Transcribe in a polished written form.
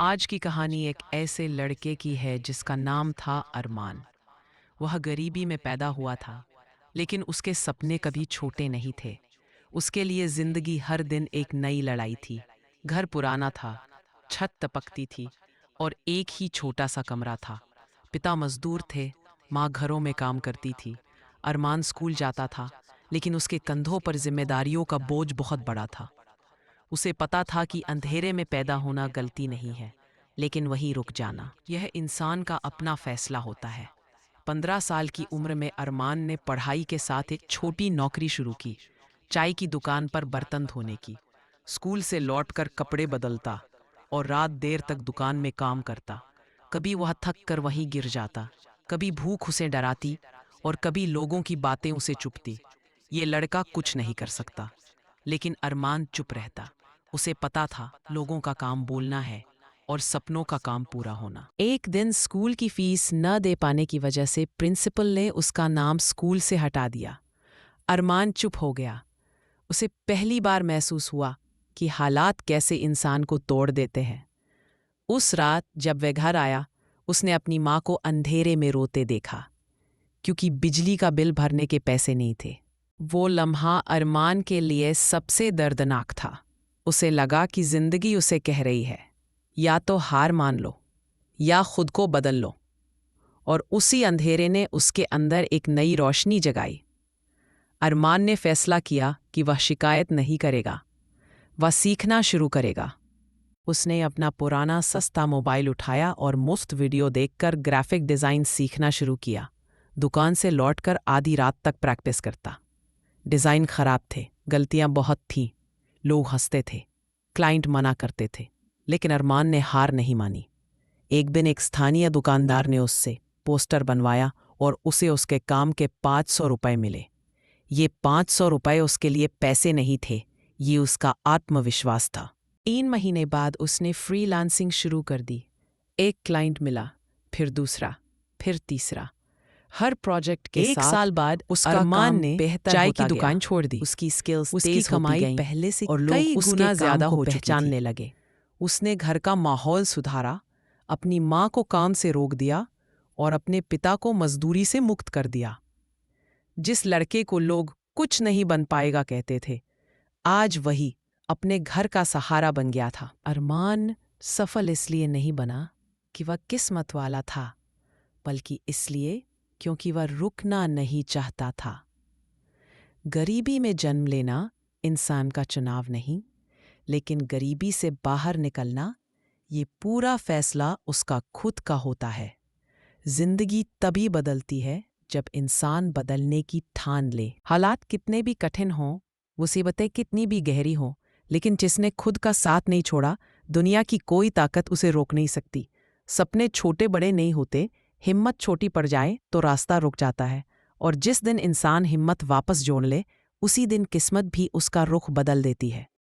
आज की कहानी एक ऐसे लड़के की है जिसका नाम था अरमान। वह गरीबी में पैदा हुआ था, लेकिन उसके सपने कभी छोटे नहीं थे। उसके लिए जिंदगी हर दिन एक नई लड़ाई थी। घर पुराना था, छत टपकती थी और एक ही छोटा सा कमरा था। पिता मजदूर थे, माँ घरों में काम करती थी। अरमान स्कूल जाता था, लेकिन उसके कंधों पर जिम्मेदारियों का बोझ बहुत बड़ा था। उसे पता था कि अंधेरे में पैदा होना गलती नहीं है, लेकिन वहीं रुक जाना यह इंसान का अपना फैसला होता है। 15 साल की उम्र में अरमान ने पढ़ाई के साथ एक छोटी नौकरी शुरू की, चाय की दुकान पर बर्तन धोने की। स्कूल से लौटकर कपड़े बदलता और रात देर तक दुकान में काम करता। कभी वह थक कर वहीं गिर जाता, कभी भूख उसे डराती और कभी लोगों की बातें उसे चुभती। ये लड़का कुछ नहीं कर सकता, लेकिन अरमान चुप रहता। उसे पता था लोगों का काम बोलना है और सपनों का काम पूरा होना। एक दिन स्कूल की फीस न दे पाने की वजह से प्रिंसिपल ने उसका नाम स्कूल से हटा दिया। अरमान चुप हो गया। उसे पहली बार महसूस हुआ कि हालात कैसे इंसान को तोड़ देते हैं। उस रात जब वह घर आया, उसने अपनी माँ को अंधेरे में रोते देखा, क्योंकि बिजली का बिल भरने के पैसे नहीं थे। वो लम्हा अरमान के लिए सबसे दर्दनाक था। उसे लगा कि जिंदगी उसे कह रही है, या तो हार मान लो या खुद को बदल लो। और उसी अंधेरे ने उसके अंदर एक नई रोशनी जगाई। अरमान ने फैसला किया कि वह शिकायत नहीं करेगा, वह सीखना शुरू करेगा। उसने अपना पुराना सस्ता मोबाइल उठाया और मुफ्त वीडियो देखकर ग्राफिक डिज़ाइन सीखना शुरू किया। दुकान से लौटकर आधी रात तक प्रैक्टिस करता। डिज़ाइन खराब थे, गलतियां बहुत थीं, लोग हंसते थे, क्लाइंट मना करते थे, लेकिन अरमान ने हार नहीं मानी। एक दिन एक स्थानीय दुकानदार ने उससे पोस्टर बनवाया और उसे उसके काम के 500 रुपए मिले। ये 500 रुपए उसके लिए पैसे नहीं थे, ये उसका आत्मविश्वास था। 3 महीने बाद उसने फ्रीलांसिंग शुरू कर दी। एक क्लाइंट मिला, फिर दूसरा, फिर तीसरा। हर प्रोजेक्ट के एक साथ साल बाद उसका अरमान काम ने बेहतर चाय होता की दुकान गया। छोड़ दी। उसकी स्किल्स उसकी तेज होती कमाई गईं पहले से और कई लोग उसके गुना काम ज्यादा को हो चुकी थी। पहचानने लगे। उसने घर का माहौल सुधारा, अपनी माँ को काम से रोक दिया और अपने पिता को मजदूरी से मुक्त कर दिया। जिस लड़के को लोग कुछ नहीं बन पाएगा कहते थे, आज वही अपने घर का सहारा बन गया था। अरमान सफल इसलिए नहीं बना कि वह किस्मत वाला था, बल्कि इसलिए क्योंकि वह रुकना नहीं चाहता था। गरीबी में जन्म लेना इंसान का चुनाव नहीं, लेकिन गरीबी से बाहर निकलना, ये पूरा फैसला उसका खुद का होता है। जिंदगी तभी बदलती है जब इंसान बदलने की ठान ले। हालात कितने भी कठिन हों, मुसीबतें कितनी भी गहरी हों, लेकिन जिसने खुद का साथ नहीं छोड़ा, दुनिया की कोई ताकत उसे रोक नहीं सकती। सपने छोटे बड़े नहीं होते, हिम्मत छोटी पड़ जाए तो रास्ता रुक जाता है। और जिस दिन इंसान हिम्मत वापस जोड़ ले, उसी दिन किस्मत भी उसका रुख बदल देती है।